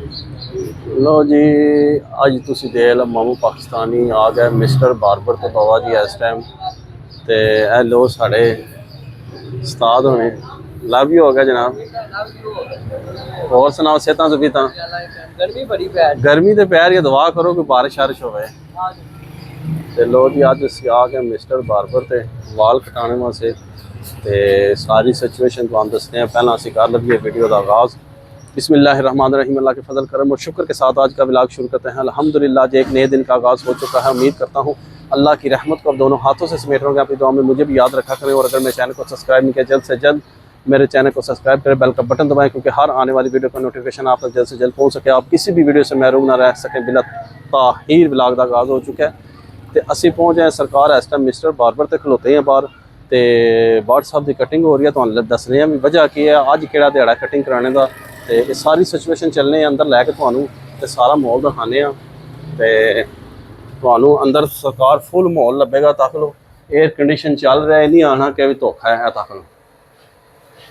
लो जी, अज तुसी देख लो मामू पाकिस्तानी आ गए मिस्टर बारबर तो बाबा जी इस टाइम ते ए लो साढ़े उस्ताद होने लव यू हो गया जनाब। और सुनाओ सेहतां सुबीतां? गर्मी तो पै रही है, दुआ करो कि बारिश शारिश होवे। ते लो जी अज असीं आ गए मिस्टर बारबर ते वाल कटाने वास्ते ते सारी सिचुएशन तुहानूं दसते हैं। पहला असीं कर लगे वीडियो का आगाज़। बिस्मिल्लाहिर्रहमानिर्रहीम, अल्लाह के फजल करम और शुक्र के साथ आज का व्लॉग शुरू करते हैं। अल्हम्दुलिल्लाह आज एक नए दिन का आगाज़ हो चुका है। उम्मीद करता हूँ अल्लाह की रहमत को अब दोनों हाथों से समेट रहे अपनी दुआ में मुझे भी याद रखा करें। और अगर मेरे चैनल को सब्सक्राइब नहीं किया जल्द से जल्द मेरे चैनल को सब्सक्राइब करें, बेल का बटन दबाएं क्योंकि हर आने वाली वीडियो का नोटिफिकेशन आप तक जल्द से जल्द पहुँच सके, आप किसी भी वीडियो से महरूम ना रह सकें। बिला ताहीर व्लॉग का आगाज़ हो चुका है तो असी पहुँच जाए सरकार इस टाइम मिस्टर बारबर तक खलोते हैं बाहर तो बाट साहब की कटिंग हो रही है। तो दस रहे हैं भी वजह की है, अज कि दिहाड़ा कटिंग कराने का तो सारी सिचुएशन चलने अंदर लैके तो सारा माहौल दिखाने तो अंदर सरकार फुल माहौल लभेगा। तक लो एयर कंडीशन चल रहा है, नहीं आना कि भी धोखा है तक लो।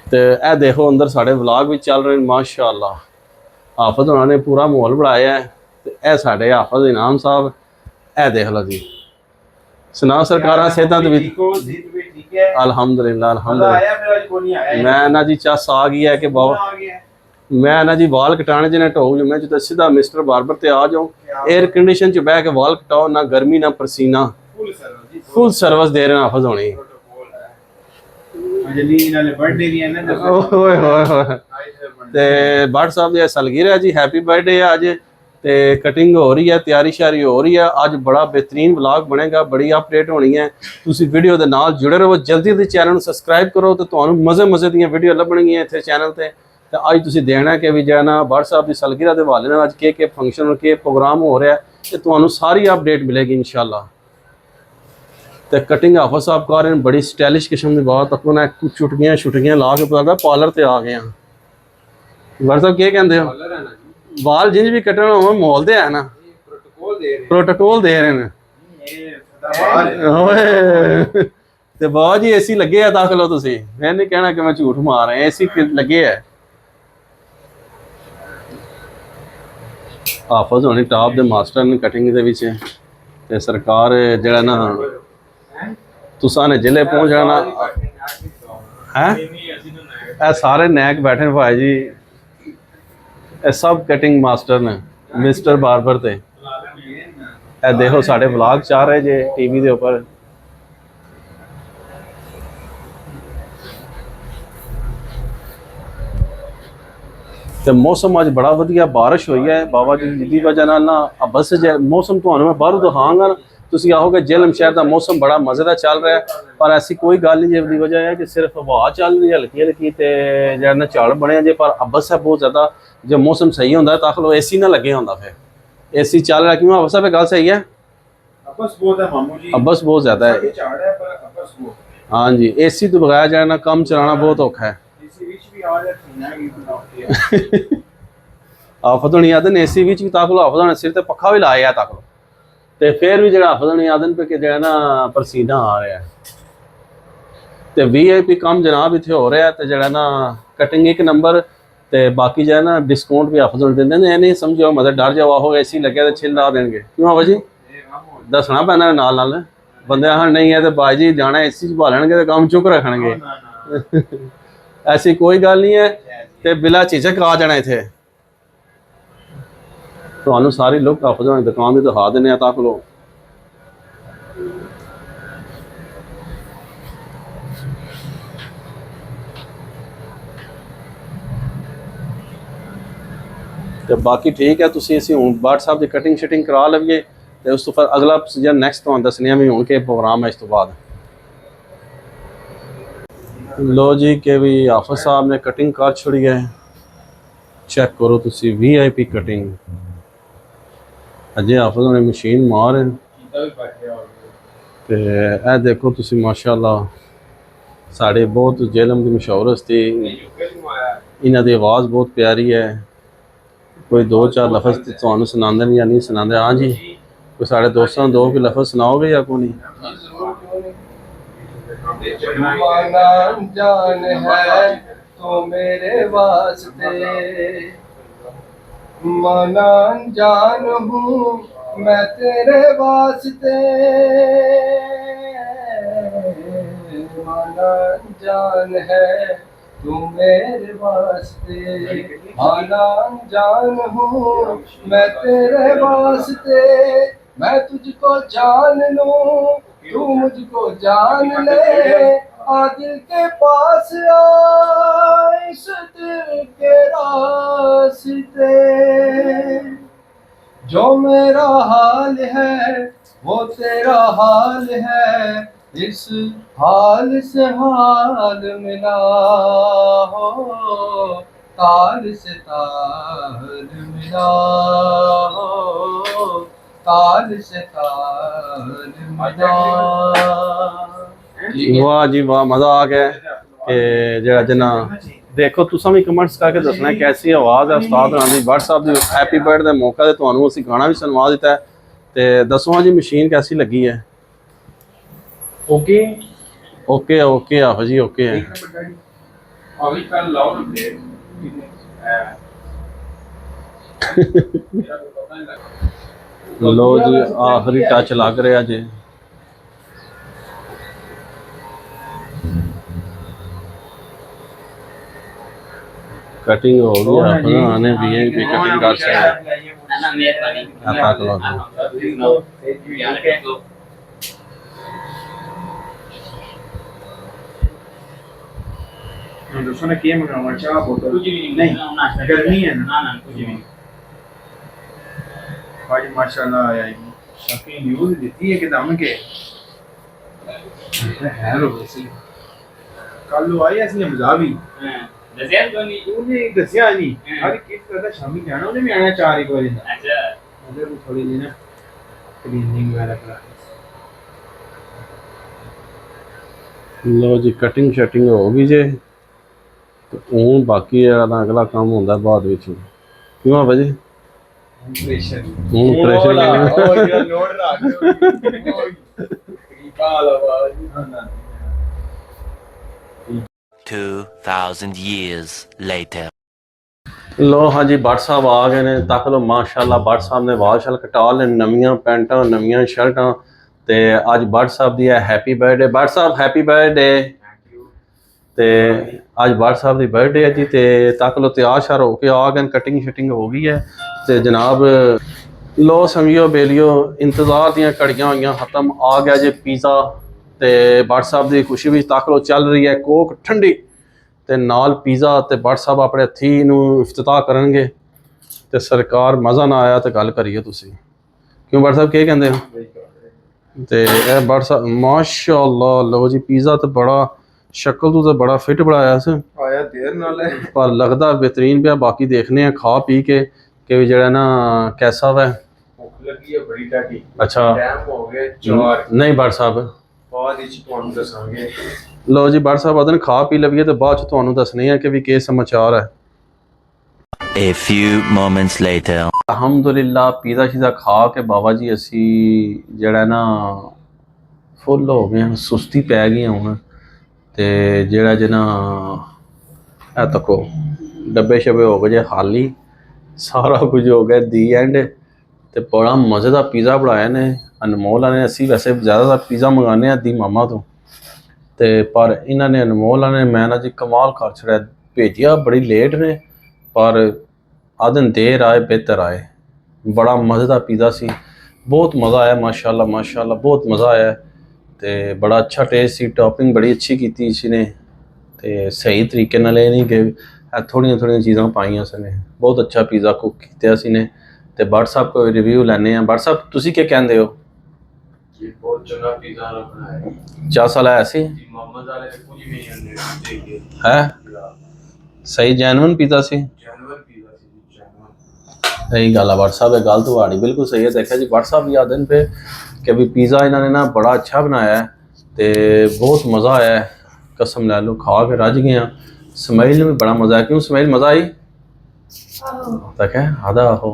तो यह देखो अंदर साढ़े व्लॉग भी चल रहे हैं माशाअल्लाह। हाफिज उन्होंने पूरा माहौल बनाया है तो यह साढ़े हाफिज इनाम साहब ए देख लो जी। सुनाओ सरकार सेहतां तो भी अल्हम्दुलिल्लाह अल्हम्दुलिल्लाह। मैं ना जी चस आ गई है कि बाबा मैं ना जी वाल कटाने जिन्हें ढोक जो मैं जो सीधा मिस्टर बारबर ते आ जाऊँ, एयर कंडीशन च बह के वाल कटाओ, ना गर्मी ना पसीना, फुल सर्विस दे रहे हैं हाफिज होनी। भट्ट साहब की सलगिरह है जी, हैप्पी बर्थडे है अज ते कटिंग हो रही है, तैयारी श्यारी हो रही है। अज बड़ा बेहतरीन व्लॉग बनेगा, बड़ी अपडेट होनी है। तुसी वीडियो के नाल जुड़े रहो, जल्दी जल्दी चैनल सब्सक्राइब करो तो तुहानूं मज़े मज़े दी वीडियो लभणगियां इत्थे चैनल ते। तो अज तुसी देखना कि भी जाना भट्ट साहब की सलगिरह के हवाले नाल अज के फंक्शन और के प्रोग्राम हो रहा है तो तुहानूं सारी अपडेट मिलेगी इंशाअल्लाह। तो कटिंग हाफिज साहब कर रहे हैं बड़ी स्टाइलिश किस्म की बात, अपना चुटकियां छुटकियां ला के पता पार्लर से आ गए हैं। भट्ट साहब क्या कहते हो? वाल जिंज भी कटना हो माहौल तो है ना, प्रोटोकॉल दे रहे हैं। तो बाबा जी एसी लगे है तक लो तुसी, मैं नहीं कहना कि मैं झूठ मार रहा, एसी लगे है। हाफिज होनी टॉप दे मास्टर ने कटिंग दे विच ते सरकार जड़ा ना तुसा ने जिले पहुंच जाना है। सारे नैक बैठे भाई जी, सब कटिंग मास्टर ने मिस्टर बारबर ते। देखो साढ़े व्लॉग चल रहे जे टीवी के उपर। तो मौसम अज बड़ा वधिया, बारिश हुई है बाबा जी की वजह ना। बस मौसम तो मैं बाहरों दिखाऊंगा, तुम आओगे जेलम शहर का मौसम बड़ा मजे का चल रहा है। पर ऐसी कोई गल नहीं जिसकी वजह है कि सिर्फ हवा चल रही है हल्की हल्की तो जरा झड़ बने जे, पर अबस है बहुत ज़्यादा। जो मौसम सही होंगे तक लो एसी ना लगे होंगे, फिर एसी चल रहा क्यों अबस पे गल सही है। अबस बहुत ज़्यादा है। हाँ जी, एसी तो बगैर जो है ना काम चलाना बहुत औखा है। हाफिज होनी आदन एसी भी तक लो, हाफिज होने सिर ते पखा भी लाया तक लो तो फिर भी जो हाफिज होनी आदन पे कि जो ना पसीना आ रहा है। तो VIP काम जनाब इतने हो रहा है तो जरा ना कटिंग एक नंबर तो बाकी जो है ना डिस्काउंट भी हाफिज होने देंगे। ये नहीं समझो मतलब डर जाओ हो एसी लगे तो छिल ला देंगे, क्यों हाफिज जी दसना पैना नाल नाल बंदे हाँ नहीं है तो बाजी जाना एसी च भालणगे तो काम चुक रखणगे। ऐसी कोई गल नहीं है तो बिला झिझक आ जाना इत्थे। तो सारी लुक हाफिज होनी दुकान की दिखा देने तक लो। तो बाकी ठीक है, तुसी असी हुण भट्ट साहब की कटिंग शटिंग करा लवीए तो उस तो फिर अगला प्रोसीजर नैक्सट तुहानूं दसने भी हुण के प्रोग्राम है इस तो बाद। लो जी के भी हाफिज साहब ने कटिंग कर छोड़ी है, चेक करो तुसी VIP कटिंग। अजय हाफिज ने मशीन मार तो यह देखो तुसी माशाअल्लाह साढ़े बहुत जेलम की मशहूर हस्ती, इन्हां दी आवाज़ बहुत प्यारी है। कोई दो चार लफज तो सुनाते या नहीं सुनाते? हाँ जी, कोई साढ़े दोस्तों दो भी लफज सुनाओगे या को नहीं? जान है तो मेरे वास्ते माना जान हूँ मैं तेरे वास्ते, माना जान है तू मेरे वास्ते, माना जान हूँ मैं तेरे वास्ते, मैं तुझको जान लूँ तू मुझको जान ले, आ दिल के पास आ इस दिल के रास्ते, जो मेरा हाल है वो तेरा हाल है, इस हाल से हाल मिला हो, ताल से ताल मिला हो, ताल से ताल मिला। वाह जी वाह, मज़ा आ गया कि ਜਿਹੜਾ ਜਿੰਨਾ ਦੇਖੋ ਤੁਸੀਂ ਵੀ ਕਮੈਂਟਸ ਕਰਕੇ ਦੱਸਣਾ ਕੈਸੀ ਆਵਾਜ਼ ਹੈ ਉਸਤਾਦ ਹੋਰਾਂ ਦੀ। WhatsApp ਦੀ ਹੈਪੀ ਬਰਥਡੇ ਦੇ ਮੌਕੇ ਤੇ ਤੁਹਾਨੂੰ ਅਸੀਂ ਗਾਣਾ ਵੀ ਸੁਣਵਾ ਦਿੱਤਾ ਹੈ, ਤੇ ਦੱਸੋ ਜੀ ਮਸ਼ੀਨ ਕੈਸੀ ਲੱਗੀ ਹੈ। ओके ਓਕੇ ਓਕੇ ਆਹੋ ਜੀ ਓਕੇ ਹੈ। अभी कल लाओ ना प्लेट ਲੋ ਜੀ ਆਖਰੀ ਟੱਚ ਲੱਗ ਰਿਹਾ ਜੀ। कटिंग हो गई अपना आने भी है भी कटिंग कर सकते आता कलो दोस्तों ने किए मंगावा चाह बोतल कुछ भी नहीं गर्मी है ना कुछ भी आज माशाल्लाह आया शकी न्यूज़ देती है कि दम के है लो वैसे कल लो आई ऐसे मजा भी दसिया कोनी ਉਹਨੇ ਦੱਸਿਆ ਨਹੀਂ ਹਰ ਕਿਸ ਕਰਦਾ ਸ਼ਾਮੀ ਜਾਣਾ ਉਹਨੇ ਵੀ ਆਣਾ 4 ਇੱਕ ਵਜੇ ਦਾ ਅੱਛਾ ਉਹਦੇ ਵੀ ਥੋੜੀ ਜਿਹੀ ਨਾ ਕਲੀਨਿੰਗ ਵਗੈਰਾ ਕਰਾ ਲੋ ਜੀ ਕਟਿੰਗ ਸ਼ਟਿੰਗ ਹੋ ਗਈ ਜੇ ਤੇ ਹੁਣ ਬਾਕੀ ਜਿਹੜਾ ਅਗਲਾ ਕੰਮ ਹੁੰਦਾ ਬਾਅਦ ਵਿੱਚ ਕਿਉਂ ਆ ਭਾਜੀ ਪ੍ਰੈਸ਼ਰ ਹੁਣ ਪ੍ਰੈਸ਼ਰ ਉਹ ਜਿਹੜਾ ਲੋਡ ਰੱਖ ਕੀ ਕਾਲ ਆਵਾਜ਼ ਨਾ 2000 years later ਲੋ ਹਾਂਜੀ ਭੱਟ ਸਾਹਿਬ ਆ ਗਏ ਨੇ ਤੱਕ ਲੋ ਮਾਸ਼ਾਅੱਲਾ ਭੱਟ ਸਾਹਿਬ ਨੇ ਵਾਲ ਸ਼ਲ ਕਟਾ ਲੈ ਨਵੀਆਂ ਪੈਂਟਾਂ ਨਵੀਆਂ ਸ਼ਰਟਾਂ ਤੇ ਅੱਜ ਭੱਟ ਸਾਹਿਬ ਦੀ ਹੈ ਹੈਪੀ ਬਰਥਡੇ ਭੱਟ ਸਾਹਿਬ ਹੈਪੀ ਬਰਥਡੇ ਤੇ ਅੱਜ ਭੱਟ ਸਾਹਿਬ ਦੀ ਬਰਥਡੇ ਹੈ ਜੀ ਤੇ ਤੱਕ ਲੋ ਤਿਆਰ ਸ਼ਾਰ ਹੋ ਕੇ ਆ ਗਏ ਕਟਿੰਗ ਸ਼ਟਿੰਗ ਹੋ ਗਈ ਹੈ ਤੇ ਜਨਾਬ ਲੋ ਸਮਝਿਓ ਬੇਲੀਓ ਇੰਤਜ਼ਾਰ ਦੀਆਂ ਘੜੀਆਂ ਹੋਈਆਂ ਖਤਮ ਆ ਗਿਆ ਜੇ ਪੀਜ਼ਾ ਤੇ ਭੱਟ ਸਾਹਿਬ ਦੀ ਖੁਸ਼ੀ ਵਿੱਚ ਤੱਕ ਲੋ ਚੱਲ ਰਹੀ ਹੈ ਕੋਕ ਠੰਡੀ ਤੇ ਨਾਲ ਪੀਜ਼ਾ ਤੇ ਭੱਟ ਸਾਹਿਬ ਆਪਣੇ ਹੱਥੀ ਨੂੰ ਇਫਤਤਾਹ ਕਰਨਗੇ ਤੇ ਸਰਕਾਰ ਮਜ਼ਾ ਨਾ ਆਇਆ ਤੇ ਗੱਲ ਕਰੀਏ ਤੁਸੀਂ ਕਿਉਂ ਭੱਟ ਸਾਹਿਬ ਕੀ ਕਹਿੰਦੇ ਹੋ ਤੇ ਇਹ ਭੱਟ ਸਾਹਿਬ ਮਾਸ਼ਾਅੱਲਾ ਲੋ ਜੀ ਪੀਜ਼ਾ ਤੇ ਬੜਾ ਸ਼ਕਲ ਤੋਂ ਤਾਂ ਬੜਾ ਫਿੱਟ ਬਣਾਇਆ ਸੀ ਆਇਆ ਦੇਰ ਨਾਲ ਹੈ ਪਰ ਲੱਗਦਾ ਬਿਹਤਰੀਨ ਪਿਆ ਬਾਕੀ ਦੇਖਨੇ ਆ ਖਾ ਪੀ ਕੇ ਕਿ ਵੀ ਜਿਹੜਾ ਨਾ ਕੈਸਾ ਵਾ ਭੁੱਖ ਲੱਗੀ ਹੈ ਬੜੀ ਟਾਟੀ ਅੱਛਾ ਟਾਈਮ ਹੋ ਗਿਆ 4 ਨਹੀਂ ਭੱਟ ਸਾਹਿਬ ਬਾਅਦ ਵਿੱਚ ਤੁਹਾਨੂੰ ਦੱਸਾਂਗੇ ਲੋ ਜੀ ਭੱਟ ਸਾਹਿਬ ਆਦਨ ਖਾ ਪੀ ਲਵੀਏ ਤੇ ਬਾਅਦ ਚ ਤੁਹਾਨੂੰ ਦੱਸਣੇ ਆ ਕਿ ਵੀ ਕੀ ਸਮਾਚਾਰ ਹੈ a few moments later ਅਲਹਮਦੁਲਿਲਾ ਪੀਜ਼ਾ ਸ਼ੀਜ਼ਾ ਖਾ ਕੇ ਬਾਬਾ ਜੀ ਅਸੀਂ ਜਿਹੜਾ ਨਾ ਫੁੱਲ ਹੋ ਗਏ ਹਾਂ ਸੁਸਤੀ ਪੈ ਗਈ ਹੁਣ ਤੇ ਜਿਹੜਾ ਜਨਾ ਇਹ ਤੱਕੋ ਡੱਬੇ ਸ਼ੱਬੇ ਹੋ ਗਏ ਜੇ ਖਾਲੀ ਸਾਰਾ ਕੁਝ ਹੋ ਗਿਆ ਦੀ ਐਂਡ ਤੇ ਬੜਾ ਮਜ਼ੇ ਦਾ ਪੀਜ਼ਾ ਬਣਾਇਆ ਨੇ ਅਨਮੋਲ ਨੇ ਅਸੀਂ ਵੈਸੇ ਜ਼ਿਆਦਾਤਰ ਪੀਜ਼ਾ ਮੰਗਾਉਂਦੇ ਹਾਂ ਦੀ ਮਾਮਾ ਤੋਂ ਤੇ ਪਰ ਇਹਨਾਂ ਨੇ ਅਨਮੋਲ ਨੇ ਮੈਂ ਨਾ ਜੀ ਕਮਾਲ ਕਰ ਛੜਿਆ ਭੇਜਿਆ ਬੜੀ ਲੇਟ ਨੇ ਪਰ ਆਦਨ ਦੇਰ ਆਏ ਬਿਹਤਰ ਆਏ ਬੜਾ ਮਜ਼ੇਦਾਰ ਪੀਜ਼ਾ ਸੀ ਬਹੁਤ ਮਜ਼ਾ ਆਇਆ ਮਾਸ਼ਾਅੱਲਾ ਬਹੁਤ ਮਜ਼ਾ ਆਇਆ ਤੇ ਬੜਾ ਅੱਛਾ ਟੇਸਟ ਸੀ ਟੌਪਿੰਗ ਬੜੀ ਅੱਛੀ ਕੀਤੀ ਸੀ ਨੇ ਤੇ ਸਹੀ ਤਰੀਕੇ ਨਾਲ ਇਹ ਨਹੀਂ ਕਿ ਥੋੜੀਆਂ ਚੀਜ਼ਾਂ ਪਾਈਆਂ ਸੀ ਨੇ ਬਹੁਤ ਅੱਛਾ ਪੀਜ਼ਾ ਕੁੱਕ ਕੀਤਾ ਸੀ ਨੇ ਤੇ ਭੱਟ ਸਾਹਿਬ ਕੋਈ ਰਿਵਿਊ ਲੈਣੇ ਆ ਭੱਟ ਸਾਹਿਬ ਤੁਸੀਂ ਕੀ ਕਹਿੰਦੇ ਹੋ ਜੀ ਬਹੁਤ ਚੰਗਾ ਪੀਜ਼ਾ ਬਣਾਇਆ ਚਾਹ ਸਾਲ ਆਇਆ ਸੀ ਜੀ ਮੁਹੰਮਦ ਵਾਲੇ ਦੇ ਕੁਝ ਵੀ ਨਹੀਂ ਦੇਖੇ ਹੈ ਸਹੀ ਜੈਨੂਇਨ ਪੀਜ਼ਾ ਸੀ ਜਾਨਵਰ ਪੀਜ਼ਾ ਸੀ ਜੀ ਜਾਨਵਰ ਸਹੀ ਗੱਲ ਹੈ ਭੱਟ ਸਾਹਿਬ ਇਹ ਗੱਲ ਤੁਹਾਡੀ ਬਿਲਕੁਲ ਸਹੀ ਹੈ ਦੇਖਿਆ ਜੀ ਭੱਟ ਸਾਹਿਬ ਯਾਦ ਹਨ पे कि अभी पिज़्ज़ा इन्होंने ना बड़ा अच्छा बनाया है तो बहुत मज़ा आया है कसम लै लो खा के रज गए हैं स्माइल में भी बड़ा मज़ा आया क्यों स्माइल मज़ा आई तक है आधा हो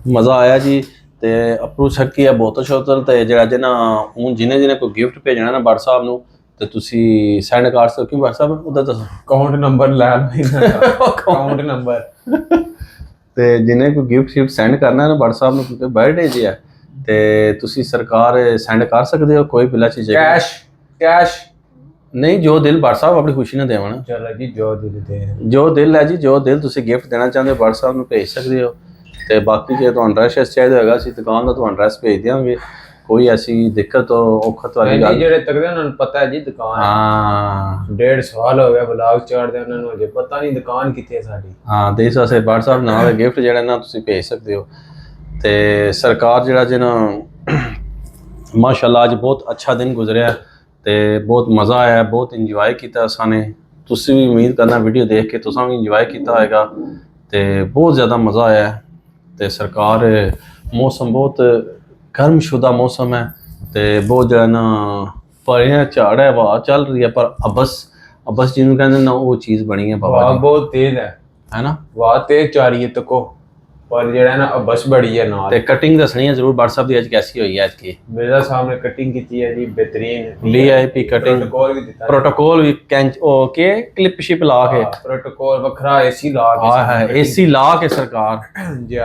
मज़ा आया जी तो अप्रू छक्की है बोतल शोतल तो जरा जना हूँ जिन्हें कोई गिफ्ट भेजना ना भट्ट साहब नूं तो तुसी सेंड कर सकते क्यों भट्ट साहब उधर दसो अकाउंट नंबर लै लो अकाउंट नंबर ਤੇ ਜਿਹਨੇ ਕੋਈ ਗਿਫਟ ਸ਼ਿਫਟ ਸੈਂਡ ਕਰਨਾ ਹੈ ਨਾ WhatsApp ਨੂੰ, ਕਿਉਂਕਿ ਬਰਥਡੇ ਜੀ ਹੈ ਤੇ ਤੁਸੀਂ ਸਰਕਾਰ ਸੈਂਡ ਕਰ ਸਕਦੇ ਹੋ ਕੋਈ ਬਿਲਾ ਚੀਜ਼ ਕੈਸ਼ ਨਹੀਂ, ਜੋ ਦਿਲ WhatsApp ਆਪਣੀ ਖੁਸ਼ੀ ਨਾਲ ਦੇਵਣਾ। ਚਲੋ ਜੀ ਜੋ ਦਿਲ ਦੇ ਜੋ ਦਿਲ ਹੈ ਜੀ, ਜੋ ਦਿਲ ਤੁਸੀਂ ਗਿਫਟ ਦੇਣਾ ਚਾਹੁੰਦੇ ਹੋ WhatsApp ਨੂੰ ਭੇਜ ਸਕਦੇ ਹੋ। ਤੇ ਬਾਕੀ ਜੇ ਤੁਹਾਨੂੰ ਐਡਰੈਸ ਚਾਹੀਦਾ ਹੋਏਗਾ ਅਸੀਂ ਦੁਕਾਨ ਦਾ ਤੁਹਾਨੂੰ ਐਡਰੈਸ ਭੇਜ ਦਿਆਂਗੇ। ਕੋਈ ਐਸੀ ਦਿੱਕਤ ਔਖਤ ਵਾਲੀ ਗੱਲ ਜਿਹੜੇ ਤੱਕਦੇ ਉਹਨਾਂ ਨੂੰ ਪਤਾ ਹੈ ਜੀ ਦੁਕਾਨ। ਹਾਂ 1.5 ਸਾਲ ਹੋ ਗਿਆ ਬਲੌਗ ਚਾੜਦੇ ਉਹਨਾਂ ਨੂੰ, ਅਜੇ ਪਤਾ ਨਹੀਂ ਦੁਕਾਨ ਕਿੱਥੇ ਹੈ ਸਾਡੀ। ਹਾਂ ਦੇਸ ਵਾਸਤੇ WhatsApp ਨਾਲ ਗਿਫਟ ਜਿਹੜਾ ਨਾ ਤੁਸੀਂ ਭੇਜ ਸਕਦੇ ਹੋ। ਤੇ ਸਰਕਾਰ ਜਿਹੜਾ ਜੇ ਨਾ ਮਾਸ਼ਾਅੱਲਾ ਅੱਜ ਬਹੁਤ ਅੱਛਾ ਦਿਨ ਗੁਜ਼ਰਿਆ ਤੇ ਬਹੁਤ ਮਜ਼ਾ ਆਇਆ, ਬਹੁਤ ਇੰਜੋਏ ਕੀਤਾ ਅਸਾਂ ਨੇ। ਤੁਸੀਂ ਵੀ ਉਮੀਦ ਕਰਨਾ ਵੀਡੀਓ ਦੇਖ ਕੇ ਤੁਸੀਂ ਵੀ ਇੰਜੋਏ ਕੀਤਾ ਹੋਏਗਾ ਤੇ ਬਹੁਤ ਜ਼ਿਆਦਾ ਮਜ਼ਾ ਆਇਆ। ਤੇ ਸਰਕਾਰ ਮੌਸਮ ਬਹੁਤ ਗਰਮਸ਼ੁਦਾ ਮੌਸਮ ਹੈ ਤੇ ਬਹੁਤ ਜਿਹੜਾ ਨਾ ਪਰਿਆਂ ਝਾੜ ਹੈ, ਹਵਾ ਚੱਲ ਰਹੀ ਹੈ, ਪਰ ਅਬਸ ਜਿਹਨੂੰ ਕਹਿੰਦੇ ਨਾ ਉਹ ਚੀਜ਼ ਬਣੀ ਹੈ ਬਾਬਾ ਹਵਾ ਜੀ, ਬਹੁਤ ਤੇਜ਼ ਹੈ ਨਾ। ਹਵਾ ਤੇਜ਼ ਚੱਲ ਰਹੀ ਹੈ ਤੱਕੋ, ਪਰ ਜਿਹੜਾ ਨਾ ਬਸ ਬੜੀ ਹੈ ਨਾਲ। ਤੇ ਕਟਿੰਗ ਦੱਸਣੀ ਹੈ ਜ਼ਰੂਰ WhatsApp ਦੀ ਅੱਜ ਕੈਸੀ ਹੋਈ ਹੈ ਅੱਜ ਕੀ ਮੇਰੇ ਸਾਹਮਣੇ ਕਟਿੰਗ ਕੀਤੀ ਹੈ ਜੀ ਬਿਹਤਰੀਨ, VIP ਕਟਿੰਗ, ਪ੍ਰੋਟੋਕੋਲ ਵੀ ਦਿੱਤਾ, ਪ੍ਰੋਟੋਕੋਲ ਵੀ ਕੈਂਚ ਓਕੇ ਕਲਿੱਪ ਸ਼ਿਪ ਲਾ ਕੇ, ਪ੍ਰੋਟੋਕੋਲ ਵੱਖਰਾ, AC ਲਾ ਕੇ, ਹਾਂ AC ਲਾ ਕੇ ਸਰਕਾਰ। ਜੀ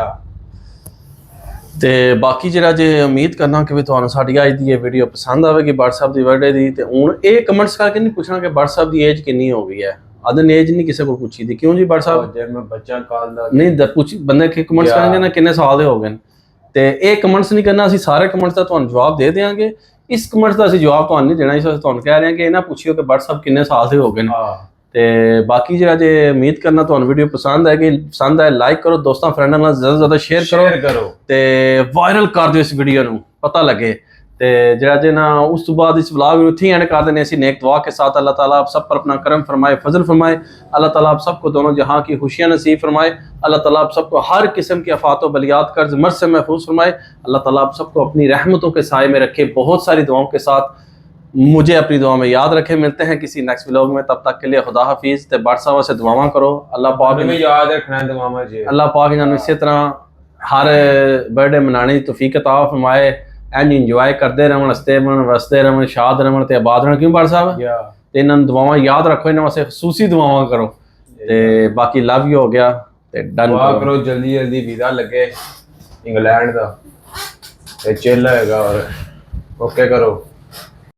ਤੇ ਬਾਕੀ ਜਿਹੜਾ ਜੇ ਉਮੀਦ ਕਰਨਾ ਕਿ ਵੀ ਤੁਹਾਨੂੰ ਸਾਡੀ ਅੱਜ ਦੀ ਇਹ ਵੀਡੀਓ ਪਸੰਦ ਆਵੇਗੀ WhatsApp ਦੀ ਬਰਥਡੇ ਦੀ। ਤੇ ਹੁਣ ਇਹ ਕਮੈਂਟਸ ਕਰਕੇ ਨਹੀਂ ਪੁੱਛਣਾ ਕਿ WhatsApp ਦੀ ਏਜ ਕਿੰਨੀ ਹੋ ਗਈ ਹੈ, ਅਦਨ ਏਜ ਨਹੀਂ ਕਿਸੇ ਕੋਲ ਪੁੱਛੀ ਦੀ। ਕਿਉਂ ਜੀ WhatsApp ਜੇ ਮੈਂ ਬੱਚਾ ਕਾਲ ਦਾ ਨਹੀਂ ਪੁੱਛ ਬੰਦੇ ਕਿ ਕਮੈਂਟਸ ਕਰਨਗੇ ਨਾ ਕਿੰਨੇ ਸਾਲ ਦੇ ਹੋ ਗਏ ਨੇ, ਤੇ ਇਹ ਕਮੈਂਟਸ ਨਹੀਂ ਕਰਨਾ। ਅਸੀਂ ਸਾਰੇ ਕਮੈਂਟਸ ਦਾ ਤੁਹਾਨੂੰ ਜਵਾਬ ਦੇ ਦੇਵਾਂਗੇ। ਇਸ ਕਮੈਂਟਸ ਦਾ ਅਸੀਂ ਜਵਾਬ ਤੁਹਾਨੂੰ ਨਹੀਂ ਦੇਣਾ, ਇਸ ਵਾਸਤੇ ਤੁਹਾਨੂੰ ਕਹਿ ਰਹੇ ਹਾਂ ਕਿ ਇਹ ਨਾ ਪੁੱਛਿਓ ਕਿ WhatsApp ਕਿੰਨੇ ਸਾਲ ਦੇ ਹੋ ਗਏ ਨੇ। ਤੇ ਬਾਕੀ ਜਿਹੜਾ ਜੇ ਉਮੀਦ ਕਰਨਾ ਤੁਹਾਨੂੰ ਵੀਡੀਓ ਪਸੰਦ ਆਏ ਲਾਈਕ ਕਰੋ, ਦੋਸਤਾਂ ਫਰੈਂਡਾਂ ਨਾਲ ਜ਼ਿਆਦਾ ਤੋਂ ਜ਼ਿਆਦਾ ਸ਼ੇਅਰ ਕਰੋ ਤੇ ਵਾਇਰਲ ਕਰ ਦਿਓ ਇਸ ਵੀਡੀਓ ਨੂੰ, ਪਤਾ ਲੱਗੇ। ਤੇ ਜਿਹੜਾ ਜੇ ਨਾ ਉਸ ਤੋਂ ਬਾਅਦ ਇਸ ਵਲੌਗ ਨੂੰ ਇੱਥੇ ਐਂਡ ਕਰ देने ऐसी नेक दुआ के साथ। अल्लाह ताला आप सब पर अपना करम फरमाए, फजल फरमाए। अल्लाह ताला आप सबको दोनों जहां की खुशियां नसीब फरमाए। अल्लाह ताला आप सबको हर किस्म की आफात व बलियात कर्ज मर्ज से महफूज फरमाए। अल्लाह ताला आप सबको अपनी रहमतों के साए में रखे, बहुत सारी दुआओं के साथ मुझे अपनी दुआ में याद रखे। मिलते हैं किसी नेक्स्ट व्लॉग में, तब तक के लिए खुदा हाफिज़। ते WhatsApp से दुआवां करो, अल्लाह पाक में याद रखना दुआवां जी, अल्लाह पाक इन्होंने इसी तरह हर बर्थडे मनाने की तौफीक अता फरमाए। एंड इंजॉय करते रहन, हसते रहन, वसते रहन, शाद रहन ते आबाद रहन। क्यों बार साहब ते इन्होंने दुआवां याद रखो, इन्होंने वास्ते खसूसी दुआवां करो। ते बाकी लव यू हो गया ते डन करो। जल्दी जल्दी वीज़ा लगे इंग्लैंड का, चिल होएगा और ओके करो।